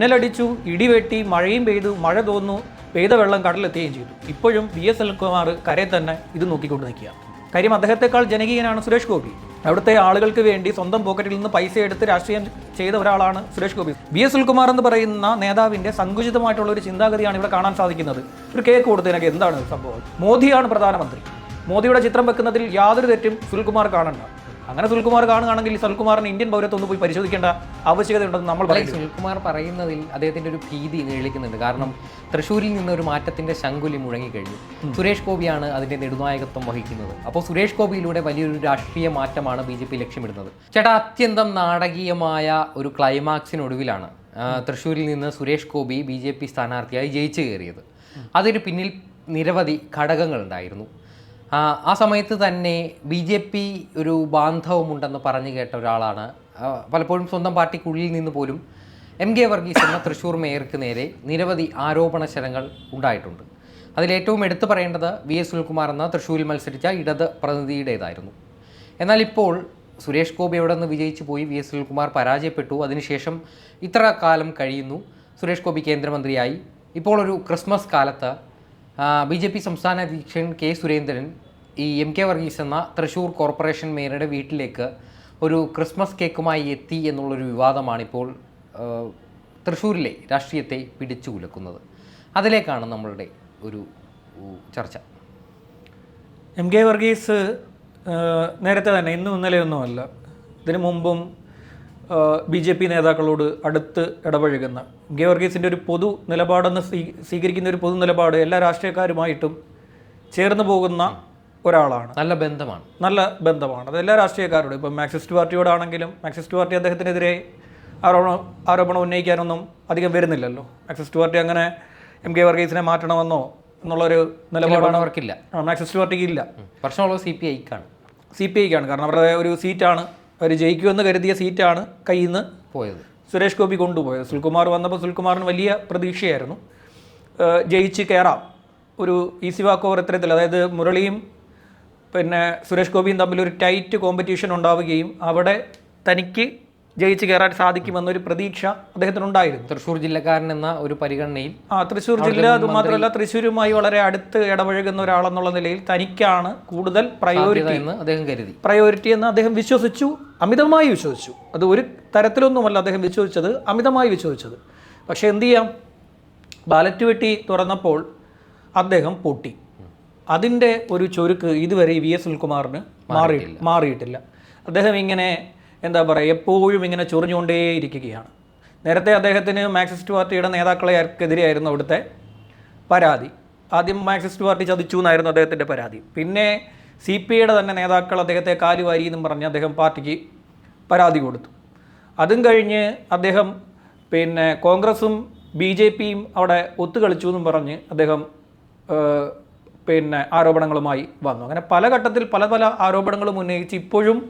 മിന്നലടിച്ചു, ഇടിവെട്ടി, മഴയും പെയ്തു, മഴ തോന്നുന്നു, പെയ്ത വെള്ളം കടലെത്തുകയും ചെയ്തു. ഇപ്പോഴും VS സുനിൽകുമാർ കരയിൽ തന്നെ ഇത് നോക്കിക്കൊണ്ട് നിൽക്കുക. കാര്യം അദ്ദേഹത്തെക്കാൾ ജനകീയനാണ് സുരേഷ് ഗോപി. അവിടുത്തെ ആളുകൾക്ക് വേണ്ടി സ്വന്തം പോക്കറ്റിൽ നിന്ന് പൈസ എടുത്ത് രാഷ്ട്രീയം ചെയ്ത ഒരാളാണ് സുരേഷ് ഗോപി. VS സുനിൽകുമാർ എന്ന് പറയുന്ന നേതാവിൻ്റെ സങ്കുചിതമായിട്ടുള്ള ഒരു ചിന്താഗതിയാണ് ഇവിടെ കാണാൻ സാധിക്കുന്നത്. ഒരു കേക്ക് കൊടുത്തതിനൊക്കെ എന്താണ് സംഭവം? മോദിയാണ് പ്രധാനമന്ത്രി. മോദിയുടെ ചിത്രം വെക്കുന്നതിൽ യാതൊരു തെറ്റും സുനിൽകുമാർ കാണണ്ട. അങ്ങനെ സുനിൽകുമാർ കാണുകയാണെങ്കിൽ സുനിൽകുമാറിന് ഇന്ത്യൻ പൗരത്വം ഒന്ന് പോയി പരിശോധിക്കേണ്ട ആവശ്യകതയുണ്ടെന്ന് നമ്മൾ പറയും. സുനിൽകുമാർ പറയുന്നതിൽ അദ്ദേഹത്തിൻ്റെ ഒരു ഭീതി നിഴലിക്കുന്നുണ്ട്. കാരണം തൃശ്ശൂരിൽ നിന്ന് ഒരു മാറ്റത്തിൻ്റെ ശങ്കുലി മുഴങ്ങിക്കഴിഞ്ഞു. സുരേഷ് ഗോപിയാണ് അതിൻ്റെ നെടുനായകത്വം വഹിക്കുന്നത്. അപ്പോൾ സുരേഷ് ഗോപിയിലൂടെ വലിയൊരു രാഷ്ട്രീയ മാറ്റമാണ് BJP ലക്ഷ്യമിടുന്നത്. ചേട്ടാ, അത്യന്തം നാടകീയമായ ഒരു ക്ലൈമാക്സിനൊടുവിലാണ് തൃശ്ശൂരിൽ നിന്ന് സുരേഷ് ഗോപി BJP സ്ഥാനാർത്ഥിയായി ജയിച്ചു കയറിയത്. അതിന് പിന്നിൽ നിരവധി ഘടകങ്ങളുണ്ടായിരുന്നു. ആ സമയത്ത് തന്നെ BJP ഒരു ബാന്ധവമുണ്ടെന്ന് പറഞ്ഞു കേട്ട ഒരാളാണ്. പലപ്പോഴും സ്വന്തം പാർട്ടിക്കുള്ളിൽ നിന്ന് പോലും MK വർഗീസ് എന്ന തൃശ്ശൂർ മേയർക്ക് നേരെ നിരവധി ആരോപണ ശരങ്ങൾ ഉണ്ടായിട്ടുണ്ട്. അതിലേറ്റവും എടുത്തു പറയേണ്ടത് VS സുനിൽകുമാർ എന്ന തൃശ്ശൂരിൽ മത്സരിച്ച ഇടത് പ്രതിനിധിയുടേതായിരുന്നു. എന്നാൽ ഇപ്പോൾ സുരേഷ് ഗോപി എവിടെ നിന്ന് വിജയിച്ചു പോയി, VS സുനിൽകുമാർ പരാജയപ്പെട്ടു. അതിനുശേഷം ഇത്ര കാലം കഴിയുന്നു, സുരേഷ് ഗോപി കേന്ദ്രമന്ത്രിയായി. ഇപ്പോൾ ഒരു ക്രിസ്മസ് കാലത്ത് BJP സംസ്ഥാന അധ്യക്ഷൻ K സുരേന്ദ്രൻ ഈ MK വർഗീസ് എന്ന തൃശ്ശൂർ കോർപ്പറേഷൻ മേയറുടെ വീട്ടിലേക്ക് ഒരു ക്രിസ്മസ് കേക്കുമായി എത്തി എന്നുള്ളൊരു വിവാദമാണിപ്പോൾ തൃശ്ശൂരിലെ രാഷ്ട്രീയത്തെ പിടിച്ചു കുലക്കുന്നത്. അതിലേക്കാണ് നമ്മളുടെ ഒരു ചർച്ച. MK വർഗീസ് നേരത്തെ തന്നെ ഇന്നും ഇന്നലെയൊന്നുമല്ല, ഇതിനു മുമ്പും BJP നേതാക്കളോട് അടുത്ത് ഇടപഴകുന്ന MK വർഗീസിൻ്റെ ഒരു പൊതു നിലപാടെന്ന് സ്വീകരിക്കുന്ന ഒരു പൊതു നിലപാട് എല്ലാ രാഷ്ട്രീയക്കാരുമായിട്ടും ചേർന്ന് പോകുന്ന ഒരാളാണ്. നല്ല ബന്ധമാണ് അത് എല്ലാ രാഷ്ട്രീയക്കാരോടും. ഇപ്പം മാർക്സിസ്റ്റ് പാർട്ടിയോടാണെങ്കിലും മാർക്സിസ്റ്റ് പാർട്ടി അദ്ദേഹത്തിനെതിരെ ആരോപണം ഉന്നയിക്കാനൊന്നും അധികം വരുന്നില്ലല്ലോ. മാർക്സിസ്റ്റ് പാർട്ടി അങ്ങനെ MK വർഗീസിനെ മാറ്റണമെന്നോ എന്നുള്ളൊരു നിലപാടാണ് അവർക്കില്ല. മാർക്സിസ്റ്റ് പാർട്ടിക്ക് ഇല്ല. പ്രശ്നമുള്ളത് CPIക്കാണ്. കാരണം അവരുടെ ഒരു സീറ്റാണ്, അവർ ജയിക്കുമെന്ന് കരുതിയ സീറ്റാണ് കയ്യിൽ നിന്ന് പോയത്, സുരേഷ് ഗോപി കൊണ്ടുപോയത്. സുനിൽകുമാർ വന്നപ്പോൾ സുനിൽകുമാറിന് വലിയ പ്രതീക്ഷയായിരുന്നു, ജയിച്ച് കയറാം. ഒരു ഈസി വാക്ക് ഓവർ ഇത്തരത്തിൽ, അതായത് മുരളിയും പിന്നെ സുരേഷ് ഗോപിയും തമ്മിലൊരു ടൈറ്റ് കോമ്പറ്റീഷൻ ഉണ്ടാവുകയും അവിടെ തനിക്ക് ജയിച്ച് കയറാൻ സാധിക്കുമെന്നൊരു പ്രതീക്ഷ അദ്ദേഹത്തിനുണ്ടായിരുന്നു. തൃശ്ശൂർ ജില്ലക്കാരൻ എന്ന ഒരു പരിഗണനയിൽ തൃശ്ശൂർ ജില്ല, അതുമാത്രമല്ല തൃശ്ശൂരുമായി വളരെ അടുത്ത് ഇടപഴകുന്ന ഒരാളെന്നുള്ള നിലയിൽ തനിക്കാണ് കൂടുതൽ പ്രയോറിറ്റി എന്ന് അദ്ദേഹം വിശ്വസിച്ചു, അമിതമായി വിശ്വസിച്ചു. അത് ഒരു തരത്തിലൊന്നുമല്ല അദ്ദേഹം വിശ്വസിച്ചത്, അമിതമായി വിശ്വസിച്ചത്. പക്ഷേ എന്തു ചെയ്യാം, ബാലറ്റ് പെട്ടി തുറന്നപ്പോൾ അദ്ദേഹം പൊട്ടി. അതിൻ്റെ ഒരു ചൊരുക്ക് ഇതുവരെ VS സുനിൽകുമാറിന് മാറിയിട്ടില്ല. അദ്ദേഹം ഇങ്ങനെ എന്താ പറയുക, എപ്പോഴും ഇങ്ങനെ ചൊറിഞ്ഞുകൊണ്ടേയിരിക്കുകയാണ്. നേരത്തെ അദ്ദേഹത്തിന് മാർക്സിസ്റ്റ് പാർട്ടിയുടെ നേതാക്കളെതിരെയായിരുന്നു അവിടുത്തെ പരാതി. ആദ്യം മാർക്സിസ്റ്റ് പാർട്ടി ചതിച്ചു എന്നായിരുന്നു അദ്ദേഹത്തിൻ്റെ പരാതി. പിന്നെ CPIയുടെ തന്നെ നേതാക്കൾ അദ്ദേഹത്തെ കാലുവാരി എന്നും പറഞ്ഞ് അദ്ദേഹം പാർട്ടിക്ക് പരാതി കൊടുത്തു. അതും കഴിഞ്ഞ് അദ്ദേഹം പിന്നെ കോൺഗ്രസും BJPയും അവിടെ ഒത്തുകളിച്ചു എന്നും പറഞ്ഞ് അദ്ദേഹം പിന്നെ ആരോപണങ്ങളുമായി വന്നു. അങ്ങനെ പല ഘട്ടത്തിൽ പല ആരോപണങ്ങളും ഉന്നയിച്ച് ഇപ്പോഴും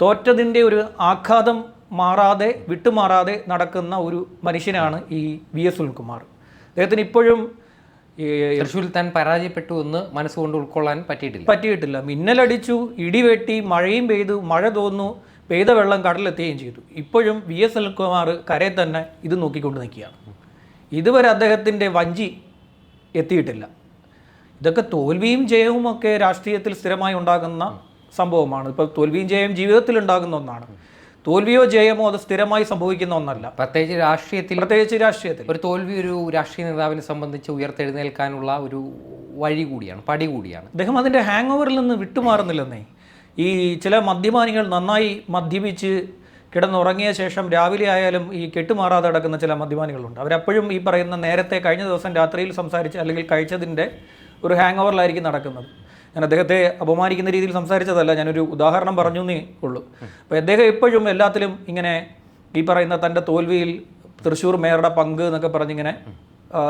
തോറ്റതിൻ്റെ ഒരു ആഘാതം വിട്ടുമാറാതെ നടക്കുന്ന ഒരു മനുഷ്യനാണ് ഈ VS സുനിൽകുമാർ. അദ്ദേഹത്തിന് ഇപ്പോഴും തൃശ്ശൂരിൽ താൻ പരാജയപ്പെട്ടു എന്ന് മനസ്സുകൊണ്ട് ഉൾക്കൊള്ളാൻ പറ്റിയിട്ടില്ല. മിന്നലടിച്ചു, ഇടിവെട്ടി, മഴയും പെയ്തു, മഴ തോന്നുന്നു, പെയ്ത വെള്ളം കടലെത്തുകയും ചെയ്തു. ഇപ്പോഴും VS സുനിൽകുമാർ കരയിൽ തന്നെ ഇത് നോക്കിക്കൊണ്ട് നിൽക്കുകയാണ്. ഇതുവരെ അദ്ദേഹത്തിൻ്റെ വഞ്ചി എത്തിയിട്ടില്ല. ഇതൊക്കെ തോൽവിയും ജയവും ഒക്കെ രാഷ്ട്രീയത്തിൽ സ്ഥിരമായി ഉണ്ടാകുന്ന സംഭവമാണ്. ഇപ്പോൾ തോൽവിയും ജയവും ജീവിതത്തിൽ ഉണ്ടാകുന്ന ഒന്നാണ്. തോൽവിയോ ജയമോ അത് സ്ഥിരമായി സംഭവിക്കുന്ന ഒന്നല്ല. പ്രത്യേകിച്ച് രാഷ്ട്രീയത്തിൽ ഒരു തോൽവി ഒരു രാഷ്ട്രീയ നേതാവിനെ സംബന്ധിച്ച് ഉയർത്തെഴുന്നേൽക്കാനുള്ള ഒരു പടി കൂടിയാണ്. അദ്ദേഹം അതിൻ്റെ ഹാങ് ഓവറിൽ നിന്ന് വിട്ടുമാറുന്നില്ലെന്നേ. ഈ ചില മദ്യപാനികൾ നന്നായി മദ്യപിച്ച് കിടന്നുറങ്ങിയ ശേഷം രാവിലെ ആയാലും ഈ കെട്ടുമാറാതെ കിടക്കുന്ന ചില മദ്യപാനികളുണ്ട്. അവരപ്പോഴും ഈ പറയുന്ന നേരത്തെ കഴിഞ്ഞ ദിവസം രാത്രിയിൽ സംസാരിച്ച അല്ലെങ്കിൽ കഴിച്ചതിൻ്റെ ഒരു ഹാങ് ഓവറിലായിരിക്കും നടക്കുന്നത്. ഞാൻ അദ്ദേഹത്തെ അപമാനിക്കുന്ന രീതിയിൽ സംസാരിച്ചതല്ല, ഞാനൊരു ഉദാഹരണം പറഞ്ഞു എന്നേ ഉള്ളൂ. അപ്പോൾ അദ്ദേഹം എപ്പോഴും എല്ലാത്തിലും ഇങ്ങനെ ഈ പറയുന്ന തൻ്റെ തോൽവിയിൽ തൃശ്ശൂർ മേയറുടെ പങ്ക് എന്നൊക്കെ പറഞ്ഞിങ്ങനെ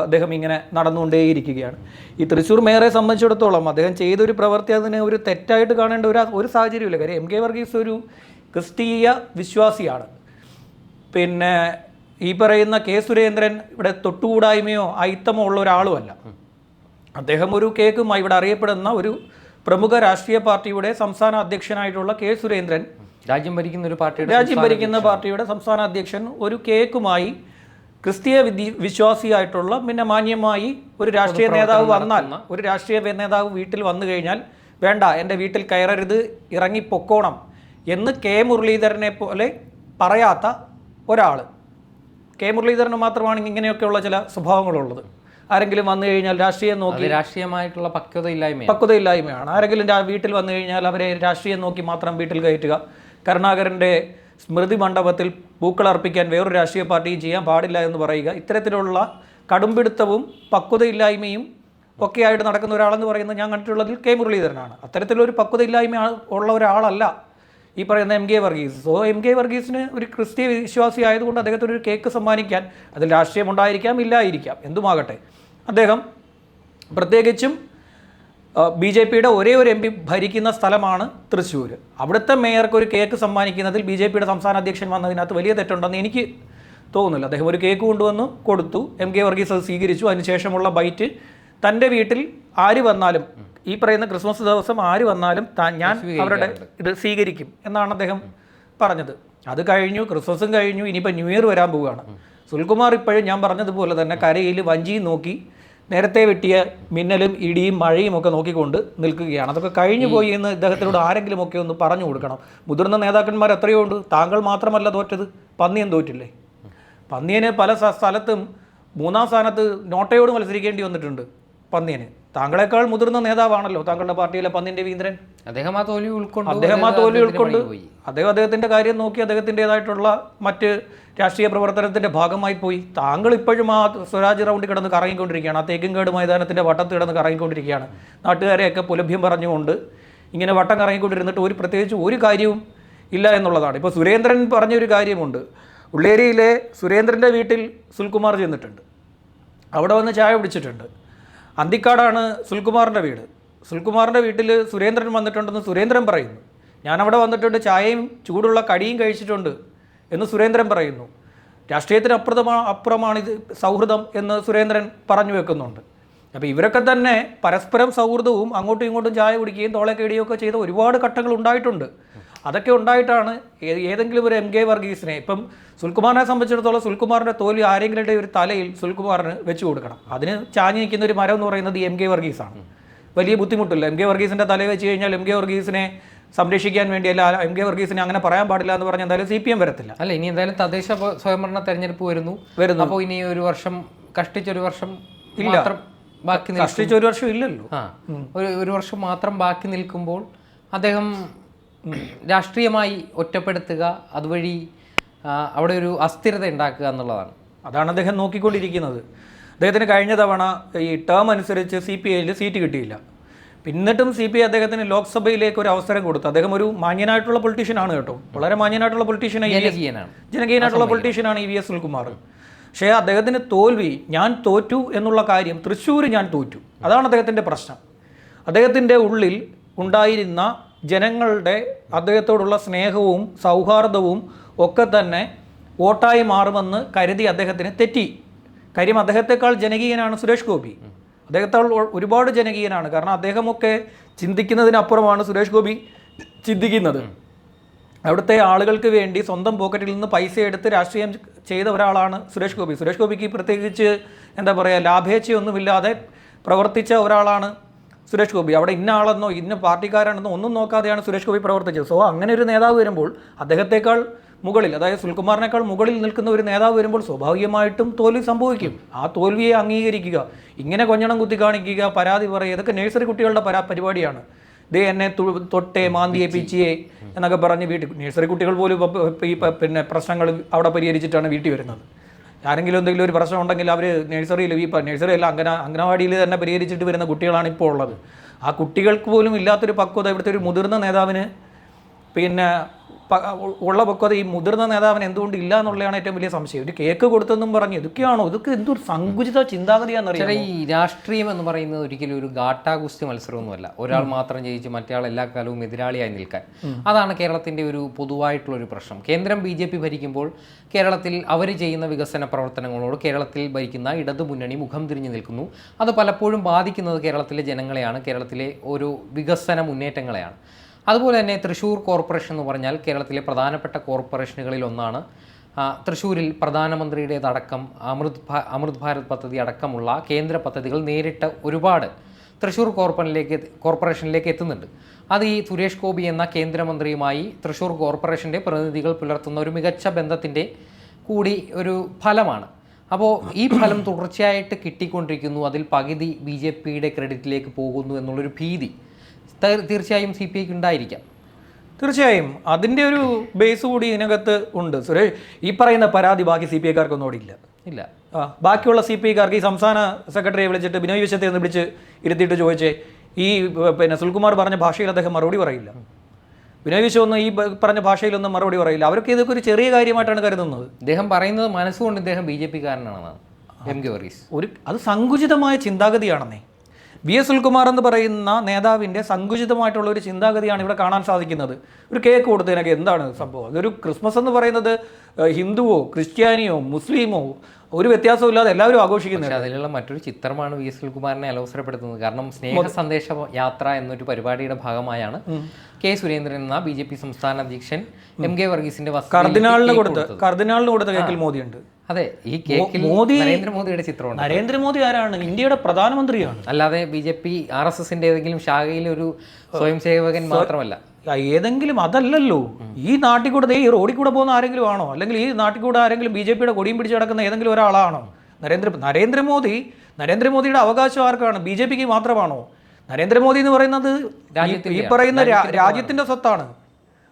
അദ്ദേഹം ഇങ്ങനെ നടന്നുകൊണ്ടേയിരിക്കുകയാണ്. ഈ തൃശ്ശൂർ മേയറെ സംബന്ധിച്ചിടത്തോളം അദ്ദേഹം ചെയ്തൊരു പ്രവൃത്തി അതിനെ ഒരു തെറ്റായിട്ട് കാണേണ്ട ഒരു സാഹചര്യമില്ല. കാര്യം MK വർഗീസ് ഒരു ക്രിസ്തീയ വിശ്വാസിയാണ്. പിന്നെ ഈ പറയുന്ന K സുരേന്ദ്രൻ ഇവിടെ തൊട്ടുകൂടായ്മയോ അയിത്തമോ ഉള്ള ഒരാളുമല്ല. അദ്ദേഹം ഒരു കേക്കുമായി ഇവിടെ അറിയപ്പെടുന്ന ഒരു പ്രമുഖ രാഷ്ട്രീയ പാർട്ടിയുടെ സംസ്ഥാന അധ്യക്ഷനായിട്ടുള്ള K സുരേന്ദ്രൻ, രാജ്യം ഭരിക്കുന്ന പാർട്ടിയുടെ സംസ്ഥാന അധ്യക്ഷൻ, ഒരു കേക്കുമായി ക്രിസ്തീയ വിശ്വാസിയായിട്ടുള്ള പിന്നെ മാന്യമായി ഒരു രാഷ്ട്രീയ നേതാവ് വന്നാൽ, ഒരു രാഷ്ട്രീയ നേതാവ് വീട്ടിൽ വന്നു കഴിഞ്ഞാൽ വേണ്ട എൻ്റെ വീട്ടിൽ കയറരുത്, ഇറങ്ങി പൊക്കോണം എന്ന് കെ മുരളീധരനെ പോലെ പറയാത്ത ഒരാൾ. കെ മുരളീധരന് മാത്രമാണ് ഇങ്ങനെയൊക്കെയുള്ള ചില സ്വഭാവങ്ങളുള്ളത്. ആരെങ്കിലും വന്നു കഴിഞ്ഞാൽ രാഷ്ട്രീയം നോക്കി, രാഷ്ട്രീയമായിട്ടുള്ള പക്വതയില്ലായ്മയാണ്. ആരെങ്കിലും വീട്ടിൽ വന്നു കഴിഞ്ഞാൽ അവരെ രാഷ്ട്രീയം നോക്കി മാത്രം വീട്ടിൽ കയറ്റുക. കരുണാകരൻ്റെ സ്മൃതി മണ്ഡപത്തിൽ പൂക്കളർപ്പിക്കാൻ വേറൊരു രാഷ്ട്രീയ പാർട്ടിയും ചെയ്യാൻ പാടില്ല എന്ന് പറയുക. ഇത്തരത്തിലുള്ള കടുംപിടുത്തവും പക്വതയില്ലായ്മയും ഒക്കെ ആയിട്ട് നടക്കുന്ന ഒരാളെന്ന് പറയുന്നത് ഞാൻ കണ്ടിട്ടുള്ളതിൽ കെ മുരളീധരനാണ്. അത്തരത്തിലൊരു പക്വതയില്ലായ്മ ഉള്ള ഒരാളല്ല ഈ പറയുന്ന M K Varghese. So M K വർഗീസിന് ഒരു ക്രിസ്തീയ വിശ്വാസി ആയതുകൊണ്ട് അദ്ദേഹത്തിന് ഒരു കേക്ക് സമ്മാനിക്കാൻ, അതിൽ രാഷ്ട്രീയം ഉണ്ടായിരിക്കാം, ഇല്ലായിരിക്കാം, എന്തുമാകട്ടെ, അദ്ദേഹം പ്രത്യേകിച്ചും BJPയുടെ ഒരേ ഒരു MP ഭരിക്കുന്ന സ്ഥലമാണ് തൃശ്ശൂർ. അവിടുത്തെ മേയർക്ക് ഒരു കേക്ക് സമ്മാനിക്കുന്നതിൽ BJPയുടെ സംസ്ഥാന അധ്യക്ഷൻ വന്നതിനകത്ത് വലിയ തെറ്റുണ്ടെന്ന് എനിക്ക് തോന്നുന്നില്ല. അദ്ദേഹം ഒരു കേക്ക് കൊണ്ടുവന്നു കൊടുത്തു, എം കെ വർഗീസ് അത് സ്വീകരിച്ചു. അതിനുശേഷമുള്ള ബൈറ്റ് തൻ്റെ വീട്ടിൽ ആര് വന്നാലും, ഈ പറയുന്ന ക്രിസ്മസ് ദിവസം ആര് വന്നാലും ഞാൻ അവരുടെ ഇത് സ്വീകരിക്കും എന്നാണ് അദ്ദേഹം പറഞ്ഞത്. അത് കഴിഞ്ഞു, ക്രിസ്മസും കഴിഞ്ഞു, ഇനിയിപ്പോൾ ന്യൂ ഇയർ വരാൻ പോവുകയാണ്. സുനിൽകുമാർ ഇപ്പോഴും ഞാൻ പറഞ്ഞതുപോലെ തന്നെ കരയിൽ വഞ്ചിയും നോക്കി നേരത്തെ വെട്ടിയ മിന്നലും ഇടിയും മഴയും ഒക്കെ നോക്കിക്കൊണ്ട് നിൽക്കുകയാണ്. അതൊക്കെ കഴിഞ്ഞു പോയി എന്ന് ഇദ്ദേഹത്തിനോട് ആരെങ്കിലും ഒക്കെ ഒന്ന് പറഞ്ഞു കൊടുക്കണം. മുതിർന്ന നേതാക്കന്മാർ എത്രയോ ഉണ്ട്. താങ്കൾ മാത്രമല്ല തോറ്റത്, പന്നിയൻ തോറ്റില്ലേ? പന്നിയന് പല സ്ഥലത്തും 3-ാം സ്ഥാനത്ത് നോട്ടയോട് മത്സരിക്കേണ്ടി വന്നിട്ടുണ്ട് പന്നിയന്. താങ്കളെക്കാൾ മുതിർന്ന നേതാവാണല്ലോ താങ്കളുടെ പാർട്ടിയിലെ പന്നിയൻ രവീന്ദ്രൻ. അദ്ദേഹം ആ തോൽവി ഉൾക്കൊണ്ട് അദ്ദേഹം അദ്ദേഹത്തിൻ്റെ കാര്യം നോക്കി അദ്ദേഹത്തിൻ്റെതായിട്ടുള്ള മറ്റ് രാഷ്ട്രീയ പ്രവർത്തനത്തിൻ്റെ ഭാഗമായി പോയി. താങ്കൾ ഇപ്പോഴും ആ സ്വരാജ് റൗണ്ടിൽ കിടന്ന് കറങ്ങിക്കൊണ്ടിരിക്കുകയാണ്. ആ തേക്കിൻകാട് മൈതാനത്തിൻ്റെ വട്ടത്ത് കിടന്ന് കറങ്ങിക്കൊണ്ടിരിക്കുകയാണ്. നാട്ടുകാരെയൊക്കെ പുലഭ്യം പറഞ്ഞുകൊണ്ട് ഇങ്ങനെ വട്ടം കറങ്ങിക്കൊണ്ടിരുന്നിട്ട് പ്രത്യേകിച്ച് ഒരു കാര്യവും ഇല്ല എന്നുള്ളതാണ്. ഇപ്പോൾ സുരേന്ദ്രൻ പറഞ്ഞൊരു കാര്യമുണ്ട്. ഉള്ളേരിയിലെ സുരേന്ദ്രൻ്റെ വീട്ടിൽ സുനിൽകുമാർ ചെന്നിട്ടുണ്ട്, അവിടെ വന്ന് ചായ കുടിച്ചിട്ടുണ്ട്. അന്തിക്കാടാണ് സുനിൽകുമാറിൻ്റെ വീട്. സുനിൽകുമാറിൻ്റെ വീട്ടിൽ സുരേന്ദ്രൻ വന്നിട്ടുണ്ടെന്ന് സുരേന്ദ്രൻ പറയുന്നു. ഞാനവിടെ വന്നിട്ടുണ്ട്, ചായയും ചൂടുള്ള കടിയും കഴിച്ചിട്ടുണ്ട് എന്ന് സുരേന്ദ്രൻ പറയുന്നു. രാഷ്ട്രീയത്തിന് അപ്പുറമാണ് ഇത് സൗഹൃദം എന്ന് സുരേന്ദ്രൻ പറഞ്ഞു വെക്കുന്നുണ്ട്. അപ്പോൾ ഇവരൊക്കെ തന്നെ പരസ്പരം സൗഹൃദവും അങ്ങോട്ടും ഇങ്ങോട്ടും ചായ കുടിക്കുകയും തോളെ കേടുകയൊക്കെ ചെയ്ത ഒരുപാട് ഘട്ടങ്ങൾ ഉണ്ടായിട്ടുണ്ട്. അതൊക്കെ ഉണ്ടായിട്ടാണ് ഏതെങ്കിലും ഒരു എം കെ വർഗീസിനെ, ഇപ്പം സുനിൽകുമാറിനെ സംബന്ധിച്ചിടത്തോളം സുനിൽകുമാറിൻ്റെ തോൽവി ആരെങ്കിലും ഒരു തലയിൽ സുനിൽകുമാറിന് വെച്ച് കൊടുക്കണം. അതിന് ചാഞ്ഞ് നിൽക്കുന്ന ഒരു മരം എന്ന് പറയുന്നത് എം കെ വർഗീസാണ്. വലിയ ബുദ്ധിമുട്ടില്ല. എം കെ വർഗീസിൻ്റെ തലയിൽ വെച്ച് കഴിഞ്ഞാൽ എം കെ വർഗീസിനെ സംരക്ഷിക്കാൻ വേണ്ടിയല്ല, എം കെ വർഗീസിനെ അങ്ങനെ പറയാൻ പാടില്ല എന്ന് പറഞ്ഞാൽ എന്തായാലും CPM വരത്തില്ല. അല്ല, ഇനി എന്തായാലും തദ്ദേശ സ്വയംഭരണ തെരഞ്ഞെടുപ്പ് വരുന്നു. അപ്പോൾ ഇനി ഒരു വർഷം കഷ്ടിച്ചൊരു വർഷം ഇല്ല, ബാക്കി കഷ്ടിച്ചൊരു വർഷം ഇല്ലല്ലോ. ഒരു വർഷം മാത്രം ബാക്കി നിൽക്കുമ്പോൾ അദ്ദേഹം രാഷ്ട്രീയമായി ഒറ്റപ്പെടുത്തുക, അതുവഴി അവിടെ ഒരു അസ്ഥിരത ഉണ്ടാക്കുക എന്നുള്ളതാണ്. അതാണ് അദ്ദേഹം നോക്കിക്കൊണ്ടിരിക്കുന്നത്. അദ്ദേഹത്തിന് കഴിഞ്ഞ തവണ ഈ ടേം അനുസരിച്ച് CPIയിൽ സീറ്റ് കിട്ടിയില്ല. പിന്നിട്ടും CPI അദ്ദേഹത്തിന് ലോക്സഭയിലേക്ക് ഒരു അവസരം കൊടുത്തു. അദ്ദേഹം ഒരു മാന്യനായിട്ടുള്ള പൊളിറ്റീഷ്യനാണ് കേട്ടോ, വളരെ മാന്യനായിട്ടുള്ള പൊളിറ്റീഷ്യനാണ്, ജനകീയനായിട്ടുള്ള പൊളിറ്റീഷ്യനാണ് EVS സുനിൽകുമാർ. പക്ഷേ അദ്ദേഹത്തിന് തോൽവി, ഞാൻ തോറ്റു എന്നുള്ള കാര്യം, തൃശ്ശൂർ ഞാൻ തോറ്റു, അതാണ് അദ്ദേഹത്തിൻ്റെ പ്രശ്നം. അദ്ദേഹത്തിൻ്റെ ഉള്ളിൽ ഉണ്ടായിരുന്ന ജനങ്ങളുടെ അദ്ദേഹത്തോടുള്ള സ്നേഹവും സൗഹാർദ്ദവും ഒക്കെ തന്നെ വോട്ടായി മാറുമെന്ന് കരുതി അദ്ദേഹത്തിന് തെറ്റി. കാര്യം അദ്ദേഹത്തെക്കാൾ ജനകീയനാണ് സുരേഷ് ഗോപി. അദ്ദേഹത്താൾ ഒരുപാട് ജനകീയനാണ്. കാരണം അദ്ദേഹമൊക്കെ ചിന്തിക്കുന്നതിനപ്പുറമാണ് സുരേഷ് ഗോപി ചിന്തിക്കുന്നത്. അവിടുത്തെ ആളുകൾക്ക് വേണ്ടി സ്വന്തം പോക്കറ്റിൽ നിന്ന് പൈസ എടുത്ത് രാഷ്ട്രീയം ചെയ്ത ഒരാളാണ് സുരേഷ് ഗോപി. സുരേഷ് ഗോപിക്ക് പ്രത്യേകിച്ച് എന്താ പറയുക, ലാഭേച്ഛയൊന്നുമില്ലാതെ പ്രവർത്തിച്ച ഒരാളാണ് സുരേഷ് ഗോപി. അവിടെ ഇന്ന ആളെന്നോ ഇന്ന പാർട്ടിക്കാരാണെന്നോ ഒന്നും നോക്കാതെയാണ് സുരേഷ് ഗോപി പ്രവർത്തിച്ചത്. സോ അങ്ങനെ ഒരു നേതാവ് വരുമ്പോൾ, അദ്ദേഹത്തെക്കാൾ മുകളിൽ, അതായത് സുനിൽകുമാറിനേക്കാൾ മുകളിൽ നിൽക്കുന്ന ഒരു നേതാവ് വരുമ്പോൾ സ്വാഭാവികമായിട്ടും തോൽവി സംഭവിക്കും. ആ തോൽവിയെ അംഗീകരിക്കുക, ഇങ്ങനെ കൊഞ്ഞണം കുത്തി കാണിക്കുക, പരാതി പറയുക, ഇതൊക്കെ നഴ്സറി കുട്ടികളുടെ പരിപാടിയാണ്. ഇത് എന്നെ തൊട്ടേ മാന്തിയെ പിച്ചിയെ എന്നൊക്കെ പറഞ്ഞ് വീട്ടിൽ, നഴ്സറി കുട്ടികൾ പോലും ഈ പിന്നെ പ്രശ്നങ്ങൾ അവിടെ പരിഹരിച്ചിട്ടാണ് വീട്ടിൽ വരുന്നത്. ആരെങ്കിലും എന്തെങ്കിലും ഒരു പ്രശ്നം ഉണ്ടെങ്കിൽ അവർ നഴ്സറിയിൽ, ഈ നഴ്സറിയല്ല അംഗനവാടിയിൽ തന്നെ പരിഹരിച്ചിട്ട് വരുന്ന കുട്ടികളാണ് ഇപ്പോൾ ഉള്ളത്. ആ കുട്ടികൾക്ക് പോലും ഇല്ലാത്തൊരു പക്വത ഇവിടുത്തെ ഒരു മുതിർന്ന നേതാവിന് പിന്നെ ഉള്ള പക്വത ഈ മുതിർന്ന നേതാവിന് എന്തുകൊണ്ട് ഇല്ല എന്നുള്ളതാണ് ഏറ്റവും വലിയ സംശയം. ഒരു കേക്ക് കൊടുത്തെന്നും പറഞ്ഞു, ഇതൊക്കെയാണോ? ഇതൊക്കെ എന്തൊരു സങ്കുചിത ചിന്താഗതിയാണെന്നറിയാം. ഈ രാഷ്ട്രീയം എന്ന് പറയുന്നത് ഒരിക്കലും ഒരു ഗാട്ടാഗുസ്തി മത്സരമൊന്നുമല്ല, ഒരാൾ മാത്രം ജയിച്ച് മറ്റേ ആൾ എല്ലാ കാലവും എതിരാളിയായി നിൽക്കാൻ. അതാണ് കേരളത്തിൻ്റെ ഒരു പൊതുവായിട്ടുള്ളൊരു പ്രശ്നം. കേന്ദ്രം BJP ഭരിക്കുമ്പോൾ കേരളത്തിൽ അവർ ചെയ്യുന്ന വികസന പ്രവർത്തനങ്ങളോട് കേരളത്തിൽ ഭരിക്കുന്ന ഇടതു മുന്നണി മുഖം തിരിഞ്ഞു നിൽക്കുന്നു. അത് പലപ്പോഴും ബാധിക്കുന്നത് കേരളത്തിലെ ജനങ്ങളെയാണ്, കേരളത്തിലെ ഓരോ വികസന മുന്നേറ്റങ്ങളെയാണ്. അതുപോലെ തന്നെ തൃശ്ശൂർ കോർപ്പറേഷൻ എന്ന് പറഞ്ഞാൽ കേരളത്തിലെ പ്രധാനപ്പെട്ട കോർപ്പറേഷനുകളിൽ ഒന്നാണ്. തൃശ്ശൂരിൽ പ്രധാനമന്ത്രിയുടേതടക്കം അമൃത് ഭാരത് പദ്ധതി അടക്കമുള്ള കേന്ദ്ര പദ്ധതികൾ നേരിട്ട് ഒരുപാട് തൃശ്ശൂർ കോർപ്പറേഷനിലേക്ക് എത്തുന്നുണ്ട്. അത് ഈ സുരേഷ് ഗോപി എന്ന കേന്ദ്രമന്ത്രിയുമായി തൃശ്ശൂർ കോർപ്പറേഷൻ്റെ പ്രതിനിധികൾ പുലർത്തുന്ന ഒരു മികച്ച ബന്ധത്തിൻ്റെ കൂടി ഒരു ഫലമാണ്. അപ്പോൾ ഈ ഫലം തുടർച്ചയായിട്ട് കിട്ടിക്കൊണ്ടിരിക്കുന്നു. അതിൽ പകുതി BJPയുടെ ക്രെഡിറ്റിലേക്ക് പോകുന്നു എന്നുള്ളൊരു ഭീതി തീർച്ചയായും CPIക്ക് ഉണ്ടായിരിക്കാം. തീർച്ചയായും അതിൻ്റെ ഒരു ബേസ് കൂടി ഇതിനകത്ത് ഉണ്ട്. സുരേഷ്, ഈ പറയുന്ന പരാതി ബാക്കി CPIക്കാർക്കൊന്നും ഓടില്ല. ഇല്ല. ബാക്കിയുള്ള CPIക്കാർക്ക് ഈ സംസ്ഥാന സെക്രട്ടറിയെ വിളിച്ചിട്ട് ബിനോയ് വിശ്വത്തെ ഒന്ന് വിളിച്ച് ഇരുത്തിയിട്ട് ചോദിച്ചേ, ഈ സുൽകുമാർ പറഞ്ഞ ഭാഷയിൽ അദ്ദേഹം മറുപടി പറയില്ല. ബിനോയ് വിശ്വം ഒന്നും ഈ പറഞ്ഞ ഭാഷയിലൊന്നും മറുപടി പറയില്ല. അവർക്ക് ഇതൊക്കെ ഒരു ചെറിയ കാര്യമായിട്ടാണ് കരുതുന്നത്. അദ്ദേഹം പറയുന്നത് മനസ്സുകൊണ്ട് ഇദ്ദേഹം BJPക്കാരനാണെന്നാണ് MK വർഗീസ്. അത് സങ്കുചിതമായ ചിന്താഗതിയാണെന്നേ. VS സുൽകുമാർ എന്ന് പറയുന്ന നേതാവിൻ്റെ സങ്കുചിതമായിട്ടുള്ള ഒരു ചിന്താഗതിയാണ് ഇവിടെ കാണാൻ സാധിക്കുന്നത്. ഒരു കേക്ക് കൊടുത്തതിനൊക്കെ എന്താണ് സംഭവം? അതൊരു ക്രിസ്മസ് എന്ന് പറയുന്നത് ഹിന്ദുവോ ക്രിസ്ത്യാനിയോ മുസ്ലിമോ ഒരു വ്യത്യാസവും ഇല്ലാതെ എല്ലാവരും ആഘോഷിക്കുന്നത്. അതിലുള്ള മറ്റൊരു ചിത്രമാണ് VS സുൽകുമാറിനെ അലോസരപ്പെടുത്തുന്നത്. കാരണം സ്നേഹ സന്ദേശ യാത്ര എന്നൊരു പരിപാടിയുടെ ഭാഗമായാണ് K സുരേന്ദ്രൻ എന്ന BJP സംസ്ഥാന അധ്യക്ഷൻ MK വർഗീസിന്റെ കർദിനാളിന് കൊടുത്ത കേക്കിൽ മോദിയുണ്ട്. അതെ, ഈ കേക്കിൽ നരേന്ദ്രമോദിയുടെ ചിത്രമുണ്ട്. നരേന്ദ്രമോദി ആരാണ്? ഇന്ത്യയുടെ പ്രധാനമന്ത്രിയാണ്. അല്ലാതെ BJP RSSന്റെ ഏതെങ്കിലും ശാഖയിലെ ഒരു സ്വയം സേവകൻ മാത്രമല്ല. ഏതെങ്കിലും അതല്ലല്ലോ. ഈ നാട്ടിൽ കൂടെ ഈ റോഡിൽ കൂടെ പോകുന്ന ആരെങ്കിലും ആണോ? അല്ലെങ്കിൽ ഈ നാട്ടിൽ കൂടെ ആരെങ്കിലും BJPയുടെ കൊടിയും പിടിച്ച് കിടക്കുന്ന ഏതെങ്കിലും ഒരാളാണോ നരേന്ദ്രമോദിയുടെ അവകാശം ആർക്കാണ്? BJPക്ക് മാത്രമാണോ? നരേന്ദ്രമോദി എന്ന് പറയുന്നത് ഈ പറയുന്ന രാജ്യത്തിന്റെ സ്വത്താണ്.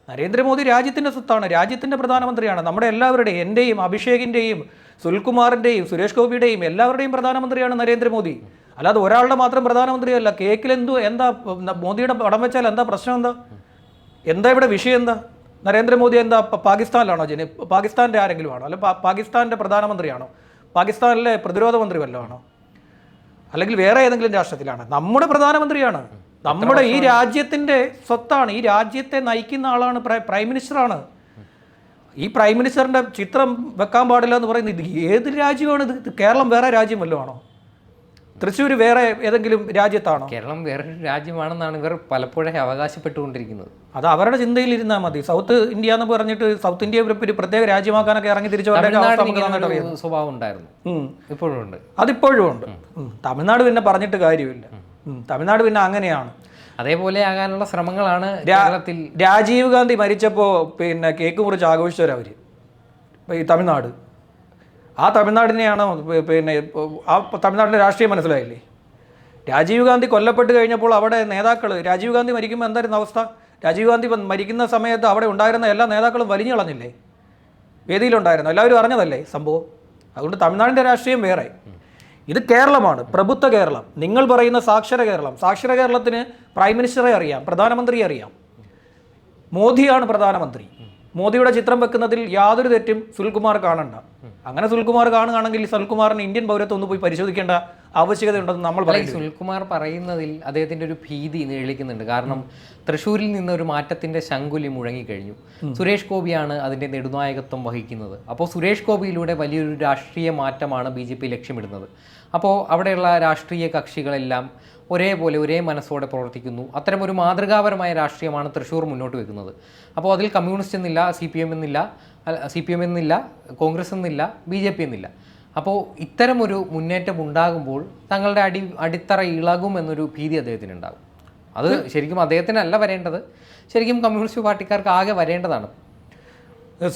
നരേന്ദ്രമോദി രാജ്യത്തിന്റെ സ്വത്താണ്, രാജ്യത്തിന്റെ പ്രധാനമന്ത്രിയാണ്. നമ്മുടെ എല്ലാവരുടെയും, എൻ്റെയും അഭിഷേകിൻ്റെയും സുൽകുമാറിൻ്റെയും സുരേഷ് ഗോപിയുടെയും എല്ലാവരുടെയും പ്രധാനമന്ത്രിയാണ് നരേന്ദ്രമോദി. അല്ലാതെ ഒരാളുടെ മാത്രം പ്രധാനമന്ത്രിയല്ല. കേക്കിൽ എന്താ മോദിയുടെ പടം വെച്ചാൽ എന്താ പ്രശ്നം? എന്താ ഇവിടെ വിഷയം? നരേന്ദ്രമോദി എന്താ പാകിസ്ഥാനിലാണോ? പാകിസ്ഥാൻ്റെ ആരെങ്കിലും ആണോ? അല്ല പാകിസ്ഥാൻ്റെ പ്രധാനമന്ത്രിയാണോ? പാകിസ്ഥാനിലെ പ്രതിരോധ മന്ത്രി വല്ലതും ആണോ? അല്ലെങ്കിൽ വേറെ ഏതെങ്കിലും രാഷ്ട്രത്തിലാണ്? നമ്മുടെ പ്രധാനമന്ത്രിയാണ്. നമ്മുടെ ഈ രാജ്യത്തിൻ്റെ സ്വത്താണ്. ഈ രാജ്യത്തെ നയിക്കുന്ന ആളാണ്, പ്രൈം മിനിസ്റ്ററാണ്. ഈ പ്രൈം മിനിസ്റ്ററിൻ്റെ ചിത്രം വെക്കാൻ പാടില്ല എന്ന് പറയുന്നത് ഇത് ഏത് രാജ്യമാണ്? ഇത് കേരളം വേറെ രാജ്യം വല്ലതും ആണോ? തൃശ്ശൂർ വേറെ ഏതെങ്കിലും രാജ്യത്താണോ? കേരളം വേറൊരു രാജ്യമാണെന്നാണ് ഇവർ പലപ്പോഴും അവകാശപ്പെട്ടുകൊണ്ടിരിക്കുന്നത്. അത് അവരുടെ ചിന്തയിൽ ഇരുന്നാൽ മതി. സൗത്ത് ഇന്ത്യ എന്ന് പറഞ്ഞിട്ട് സൗത്ത് ഇന്ത്യ ഒരു പ്രത്യേക രാജ്യമാക്കാനൊക്കെ ഇറങ്ങി തിരിച്ചു സ്വഭാവം ഉണ്ടായിരുന്നു, ഇപ്പോഴും ഉണ്ട്. അതിപ്പോഴും ഉണ്ട്. തമിഴ്നാട് പിന്നെ പറഞ്ഞിട്ട് കാര്യമില്ല. തമിഴ്നാട് പിന്നെ അങ്ങനെയാണ്. അതേപോലെ ആകാനുള്ള ശ്രമങ്ങളാണ് കേരളത്തിൽ. രാജീവ് ഗാന്ധി മരിച്ചപ്പോൾ പിന്നെ കേക്ക് മുറിച്ച് ആഘോഷിച്ചവർ ഈ തമിഴ്നാട്. ആ തമിഴ്നാടിനെയാണ് പിന്നെ ആ തമിഴ്നാട്ടിലെ രാഷ്ട്രീയം മനസ്സിലായില്ലേ? രാജീവ് ഗാന്ധി കൊല്ലപ്പെട്ട് കഴിഞ്ഞപ്പോൾ അവിടെ നേതാക്കൾ, രാജീവ് ഗാന്ധി മരിക്കുമ്പോൾ എന്തായിരുന്നു അവസ്ഥ? രാജീവ് ഗാന്ധി മരിക്കുന്ന സമയത്ത് അവിടെ ഉണ്ടായിരുന്ന എല്ലാ നേതാക്കളും വലിഞ്ഞു കളഞ്ഞില്ലേ? വേദിയിലുണ്ടായിരുന്നു, എല്ലാവരും അറിഞ്ഞതല്ലേ സംഭവം. അതുകൊണ്ട് തമിഴ്നാടിൻ്റെ രാഷ്ട്രീയം വേറെ, ഇത് കേരളമാണ്, പ്രബുദ്ധ കേരളം. നിങ്ങൾ പറയുന്ന സാക്ഷര കേരളം. സാക്ഷര കേരളത്തിന് പ്രൈം മിനിസ്റ്ററെ അറിയാം, പ്രധാനമന്ത്രിയെ അറിയാം. മോദിയാണ് പ്രധാനമന്ത്രി. മോദിയുടെ ചിത്രം വെക്കുന്നതിൽ യാതൊരു തെറ്റും സുൽകുമാർ കാണണ്ട. അങ്ങനെ സുൽകുമാർ കാണുകയാണെങ്കിൽ സുൽകുമാറിന് ഇന്ത്യൻ പൗരത്വം ഒന്ന് പോയി പരിശോധിക്കേണ്ട ആവശ്യകതയുണ്ടെന്ന് നമ്മൾ പറയും. സുൽകുമാർ പറയുന്നതിൽ അദ്ദേഹത്തിൻ്റെ ഒരു ഭീതി നിഴലിക്കുന്നുണ്ട്. കാരണം തൃശ്ശൂരിൽ നിന്നൊരു മാറ്റത്തിൻ്റെ ശങ്കുലി മുഴങ്ങിക്കഴിഞ്ഞു. സുരേഷ് ഗോപിയാണ് അതിൻ്റെ നെടുനായകത്വം വഹിക്കുന്നത്. അപ്പോൾ സുരേഷ് ഗോപിയിലൂടെ വലിയൊരു രാഷ്ട്രീയ മാറ്റമാണ് BJP ലക്ഷ്യമിടുന്നത്. അപ്പോൾ അവിടെയുള്ള രാഷ്ട്രീയ കക്ഷികളെല്ലാം ഒരേപോലെ ഒരേ മനസ്സോടെ പ്രവർത്തിക്കുന്നു. അത്തരമൊരു മാതൃകാപരമായ രാഷ്ട്രീയമാണ് തൃശ്ശൂർ മുന്നോട്ട് വെക്കുന്നത്. അപ്പോൾ അതിൽ കമ്മ്യൂണിസ്റ്റ് എന്നില്ല, CPM എന്നില്ല, കോൺഗ്രസ് എന്നില്ല, BJP എന്നില്ല. അപ്പോൾ ഇത്തരമൊരു മുന്നേറ്റം ഉണ്ടാകുമ്പോൾ തങ്ങളുടെ അടിത്തറ ഇളകും എന്നൊരു ഭീതി അദ്ദേഹത്തിനുണ്ടാകും. അത് ശരിക്കും അദ്ദേഹത്തിനല്ല വരേണ്ടത്, ശരിക്കും കമ്മ്യൂണിസ്റ്റ് പാർട്ടിക്കാർക്ക് ആകെ വരേണ്ടതാണ്.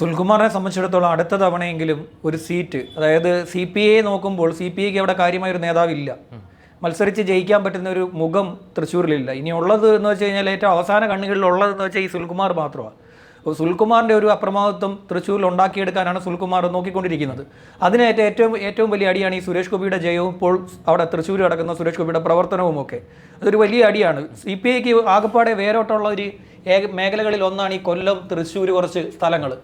സുൽകുമാറിനെ സംബന്ധിച്ചിടത്തോളം അടുത്ത തവണയെങ്കിലും ഒരു സീറ്റ്, അതായത് CPI നോക്കുമ്പോൾ CPIക്ക് അവിടെ കാര്യമായൊരു നേതാവില്ല. മത്സരിച്ച് ജയിക്കാൻ പറ്റുന്ന ഒരു മുഖം തൃശ്ശൂരിലില്ല. ഇനി ഉള്ളത് എന്ന് വെച്ച് കഴിഞ്ഞാൽ ഏറ്റവും അവസാന കണ്ണുകളിലുള്ളതെന്ന് വെച്ചാൽ ഈ സുൽകുമാർ മാത്രമാണ്. അപ്പോൾ സുൽകുമാറിൻ്റെ ഒരു അപ്രമാദിത്വം തൃശ്ശൂരിൽ ഉണ്ടാക്കിയെടുക്കാനാണ് സുൽകുമാർ നോക്കിക്കൊണ്ടിരിക്കുന്നത്. അതിനേറ്റ ഏറ്റവും വലിയ അടിയാണ് ഈ സുരേഷ് ഗോപിയുടെ ജയവും ഇപ്പോൾ അവിടെ തൃശ്ശൂർ നടക്കുന്ന സുരേഷ് ഗോപിയുടെ പ്രവർത്തനവും ഒക്കെ. അതൊരു വലിയ അടിയാണ്. CPIക്ക് ആകെപ്പാടെ വേരോട്ടമുള്ള ഒരു മേഖലകളിൽ ഒന്നാണ് ഈ കൊല്ലം, തൃശ്ശൂർ കുറച്ച് സ്ഥലങ്ങൾ.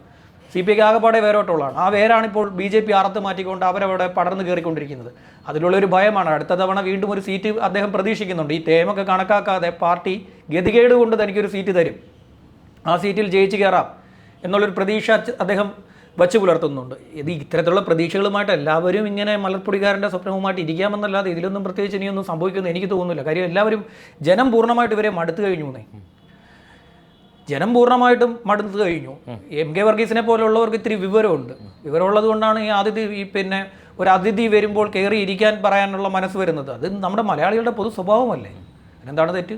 CPIക്ക് ആകെപ്പാടെ വേരോട്ടമുള്ളതാണ്. ആ വേരാണിപ്പോൾ BJP അറുത്ത് മാറ്റിക്കൊണ്ട് അവരവിടെ പടർന്നു കയറിക്കൊണ്ടിരിക്കുന്നത്. അതിലുള്ളൊരു ഭയമാണ്. അടുത്ത തവണ വീണ്ടും ഒരു സീറ്റ് അദ്ദേഹം പ്രതീക്ഷിക്കുന്നുണ്ട്. ഈ ടേമൊക്കെ കണക്കാക്കാതെ പാർട്ടി ഗതികേട് കൊണ്ട് തനിക്കൊരു സീറ്റ് തരും, ആ സീറ്റിൽ ജയിച്ച് കയറാം എന്നുള്ളൊരു പ്രതീക്ഷ അദ്ദേഹം വച്ചു പുലർത്തുന്നുണ്ട്. ഇത്തരത്തിലുള്ള പ്രതീക്ഷകളുമായിട്ട് എല്ലാവരും ഇങ്ങനെ മലർപ്പൊടിക്കാരൻ്റെ സ്വപ്നവുമായിട്ട് ഇരിക്കാമെന്നല്ലാതെ ഇതിലൊന്നും പ്രത്യേകിച്ച് ഇനിയൊന്നും സംഭവിക്കുമെന്ന് എനിക്ക് തോന്നുന്നില്ല. കാര്യം എല്ലാവരും, ജനം പൂർണ്ണമായിട്ട് ഇവരെ മടുത്തു കഴിഞ്ഞു. ജനം പൂർണ്ണമായിട്ടും മടുത്തു കഴിഞ്ഞു. MK വർഗീസിനെ പോലുള്ളവർക്ക് ഇത്തിരി വിവരമുണ്ട്. വിവരമുള്ളത് കൊണ്ടാണ് പിന്നെ ഒരു അതിഥി വരുമ്പോൾ കയറി ഇരിക്കാൻ പറയാനുള്ള മനസ്സ് വരുന്നത്. അത് നമ്മുടെ മലയാളികളുടെ പൊതു സ്വഭാവമല്ലേ? എന്താണ് തെറ്റ്?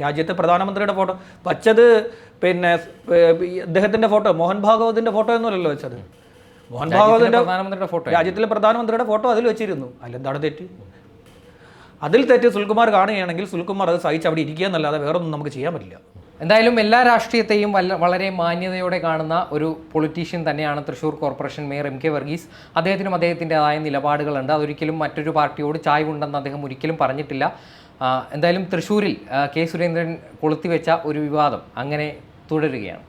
രാജ്യത്തെ പ്രധാനമന്ത്രിയുടെ ഫോട്ടോ വച്ചത് പിന്നെ അദ്ദേഹത്തിൻ്റെ ഫോട്ടോ, മോഹൻ ഭാഗവതിൻ്റെ ഫോട്ടോ ഒന്നുമല്ലല്ലോ വെച്ചത്. മോഹൻ ഭാഗവതിൻ്റെ രാജ്യത്തിലെ പ്രധാനമന്ത്രിയുടെ ഫോട്ടോ അതിൽ വെച്ചിരുന്നു. അതിലെന്താണ് തെറ്റ്? അതിൽ തെറ്റ് സുൽകുമാർ കാണുകയാണെങ്കിൽ സുൽകുമാർ അത് സഹിച്ച് അവിടെ ഇരിക്കുക എന്നല്ലാതെ വേറൊന്നും നമുക്ക് ചെയ്യാൻ പറ്റില്ല. എന്തായാലും എല്ലാ രാഷ്ട്രീയത്തെയും വളരെ മാന്യതയോടെ കാണുന്ന ഒരു പൊളിറ്റീഷ്യൻ തന്നെയാണ് Thrissur corporation mayor MK Varghese. അദ്ദേഹത്തിനും അദ്ദേഹത്തിൻ്റെതായ നിലപാടുകളുണ്ട്. അതൊരിക്കലും മറ്റൊരു പാർട്ടിയോട് ചായ്വുണ്ടെന്ന് അദ്ദേഹം ഒരിക്കലും പറഞ്ഞിട്ടില്ല. എന്തായാലും തൃശ്ശൂരിൽ K. സുരേന്ദ്രൻ കൊളുത്തിവെച്ച ഒരു വിവാദം അങ്ങനെ തുടരുകയാണ്.